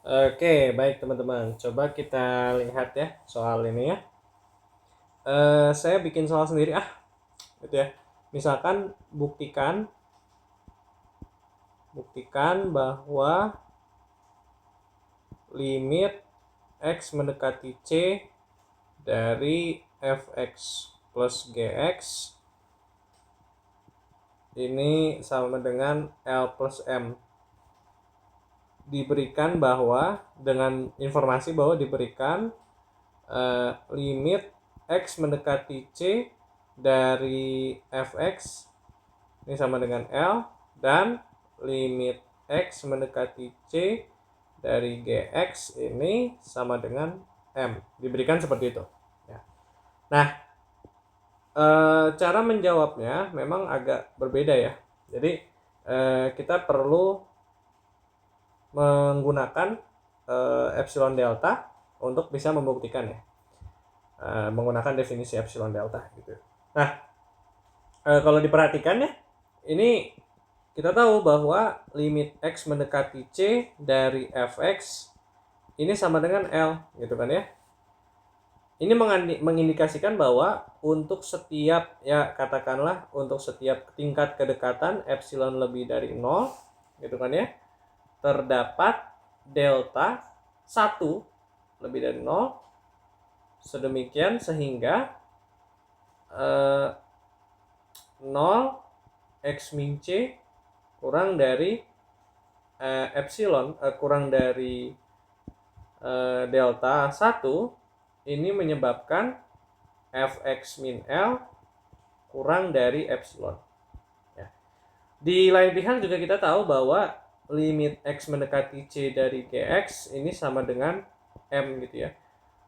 Oke, baik teman-teman. Coba kita lihat ya soal ini ya. Saya bikin soal sendiri gitu ya. Misalkan buktikan bahwa limit x mendekati c dari fx plus gx ini sama dengan L plus M. Diberikan bahwa dengan informasi bahwa diberikan limit x mendekati c dari fx ini sama dengan L, dan limit x mendekati c dari gx ini sama dengan M. Diberikan seperti itu ya. Nah, cara menjawabnya memang agak berbeda ya. Jadi kita perlu menggunakan epsilon delta untuk bisa membuktikan ya. Menggunakan definisi epsilon delta gitu. Nah, kalau diperhatikan ya, ini kita tahu bahwa limit x mendekati c dari fx ini sama dengan L gitu kan ya. Ini mengindikasikan bahwa untuk setiap ya katakanlah untuk setiap tingkat kedekatan epsilon lebih dari 0 gitu kan ya, terdapat delta 1 lebih dari 0 sedemikian sehingga 0 x min c kurang dari epsilon kurang dari delta 1 ini menyebabkan fx min L kurang dari epsilon ya. Di lain pihak juga kita tahu bahwa limit x mendekati c dari gx ini sama dengan M gitu ya.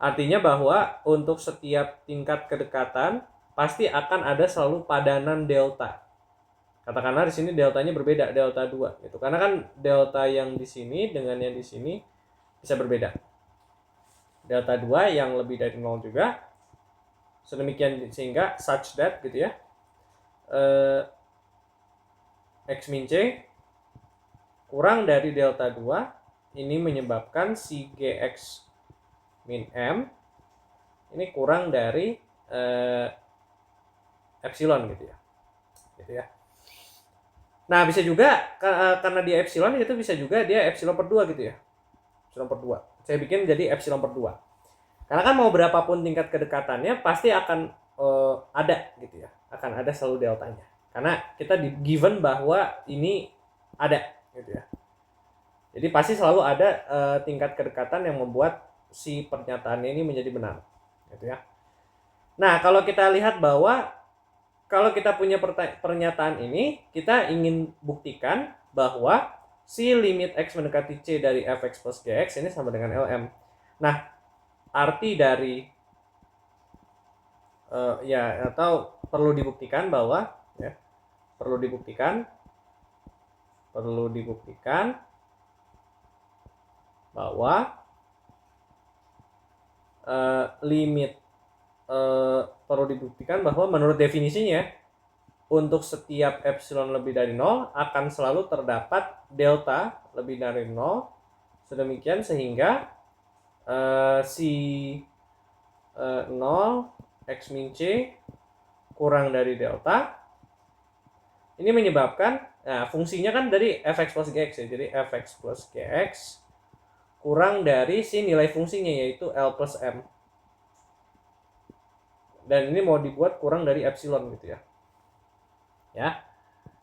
Artinya bahwa untuk setiap tingkat kedekatan pasti akan ada selalu padanan delta. Katakanlah di sini deltanya berbeda, delta 2 gitu. Karena kan delta yang di sini dengan yang di sini bisa berbeda. Delta 2 yang lebih dari 0 juga. Sedemikian sehingga such that gitu ya. X min C kurang dari delta 2 ini menyebabkan si Gx min M ini kurang dari epsilon gitu ya. Gitu ya. Nah, bisa juga karena dia epsilon itu bisa juga dia epsilon per 2 gitu ya. Epsilon per 2. Saya bikin jadi epsilon per 2. Karena kan mau berapapun tingkat kedekatannya pasti akan ada gitu ya. Akan ada selalu deltanya. Karena kita di given bahwa ini ada gitu ya. Jadi pasti selalu ada tingkat kedekatan yang membuat si pernyataannya ini menjadi benar gitu ya. Nah, kalau kita lihat bahwa kalau kita punya pernyataan ini, kita ingin buktikan bahwa si limit x mendekati c dari fx plus gx ini sama dengan Lm. Nah, arti dari ya atau perlu dibuktikan bahwa ya, perlu dibuktikan bahwa limit perlu dibuktikan bahwa menurut definisinya untuk setiap epsilon lebih dari 0 akan selalu terdapat delta lebih dari 0 sedemikian sehingga si 0 x min c kurang dari delta ini menyebabkan fungsinya kan dari fx plus gx ya, jadi fx plus gx kurang dari si nilai fungsinya yaitu L plus M, dan ini mau dibuat kurang dari epsilon gitu ya.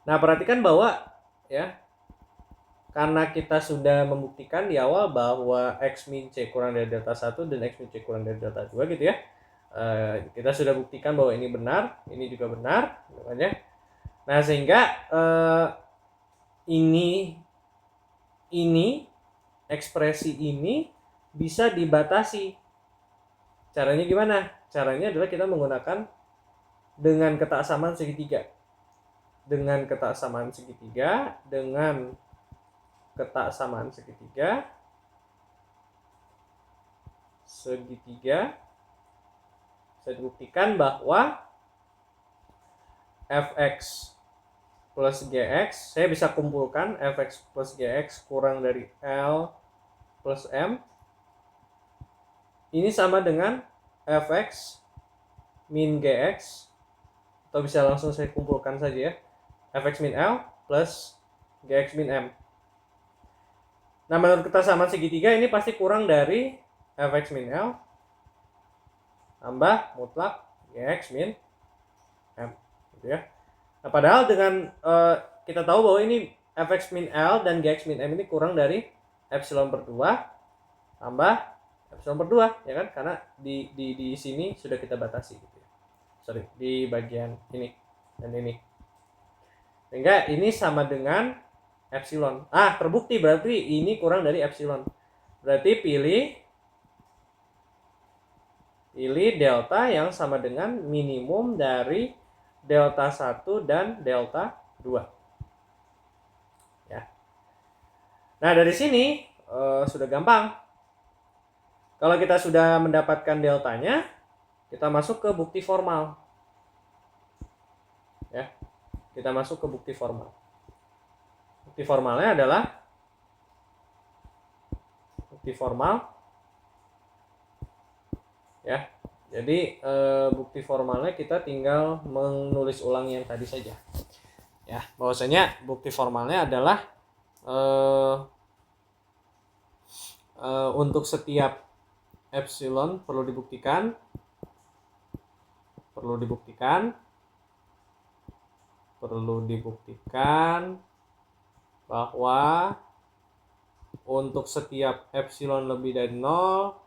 Nah, perhatikan bahwa ya karena kita sudah membuktikan di awal bahwa x min c kurang dari delta 1 dan x min c kurang dari delta 2 gitu ya. Kita sudah buktikan bahwa ini benar, ini juga benar gitu kan ya. Nah, sehingga ini ekspresi ini bisa dibatasi. Caranya gimana? Caranya adalah kita menggunakan dengan ketaksamaan segitiga. Dengan ketaksamaan segitiga saya buktikan bahwa fx plus gx saya bisa kumpulkan fx plus gx kurang dari L plus M ini sama dengan fx min gx, atau bisa langsung saya kumpulkan saja ya, fx min L plus gx min M. Nah, menurut kesamaan segitiga ini pasti kurang dari fx min L tambah mutlak gx min M, gitu ya. Nah, padahal dengan kita tahu bahwa ini fx min L dan gx min M ini kurang dari epsilon per 2 tambah epsilon per 2, ya kan? Karena di sini sudah kita batasi gitu ya. Sorry, di bagian ini dan ini. Sehingga ini sama dengan epsilon. Terbukti berarti ini kurang dari epsilon. Berarti pilih delta yang sama dengan minimum dari delta 1 dan delta 2. Ya. Nah, dari sini sudah gampang. Kalau kita sudah mendapatkan deltanya, kita masuk ke bukti formal. Ya. Kita masuk ke bukti formal. Bukti formalnya adalah bukti formal. Ya. Jadi bukti formalnya kita tinggal menulis ulang yang tadi saja. Ya, bahwasanya bukti formalnya adalah untuk setiap epsilon perlu dibuktikan bahwa untuk setiap epsilon lebih dari 0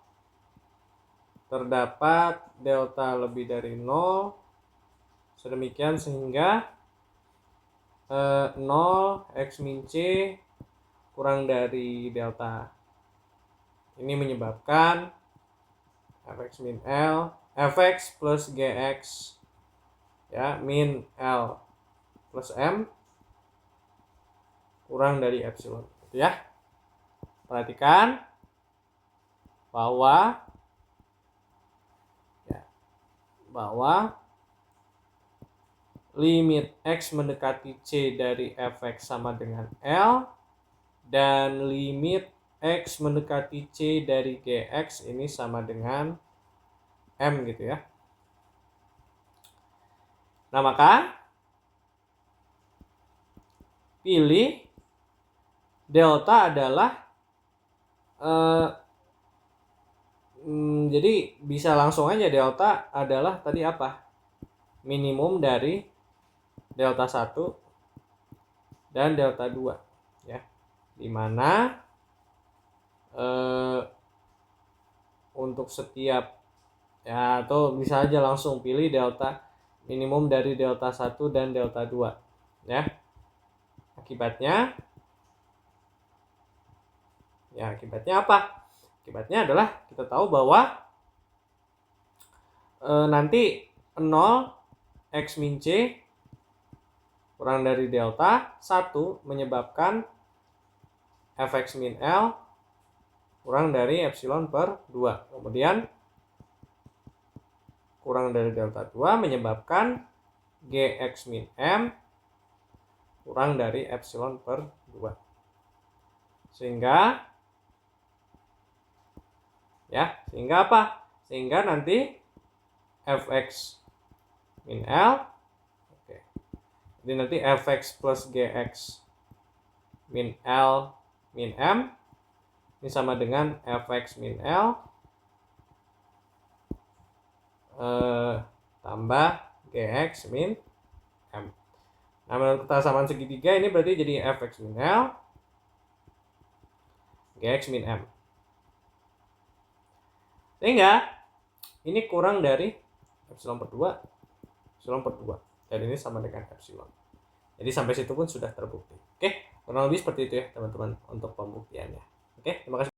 terdapat delta lebih dari 0, sedemikian sehingga 0 x min c kurang dari delta. Ini menyebabkan fx min L, fx plus gx ya min L plus M kurang dari epsilon, gitu ya. Perhatikan bahwa limit x mendekati c dari fx sama dengan L dan limit x mendekati c dari gx ini sama dengan M, gitu ya. Nah, maka pilih delta adalah jadi bisa langsung aja delta adalah tadi apa? Minimum dari delta 1 dan delta 2 ya. Dimana untuk setiap ya, atau bisa aja langsung pilih delta minimum dari delta 1 dan delta 2 ya. Akibatnya apa? Akibatnya adalah kita tahu bahwa nanti 0 x min c kurang dari delta 1 menyebabkan fx min L kurang dari epsilon per 2. Kemudian kurang dari delta 2 menyebabkan gx min M kurang dari epsilon per 2. Sehingga apa? Sehingga nanti fx min L, jadi nanti fx plus gx min L min M ini sama dengan fx min L tambah gx min M. Nah, menurut kesamaan segitiga ini berarti jadi fx min L gx min M. Sehingga ini kurang dari epsilon per 2, dan ini sama dengan epsilon. Jadi sampai situ pun sudah terbukti. Oke, kurang lebih seperti itu ya teman-teman untuk pembuktiannya. Oke, terima kasih.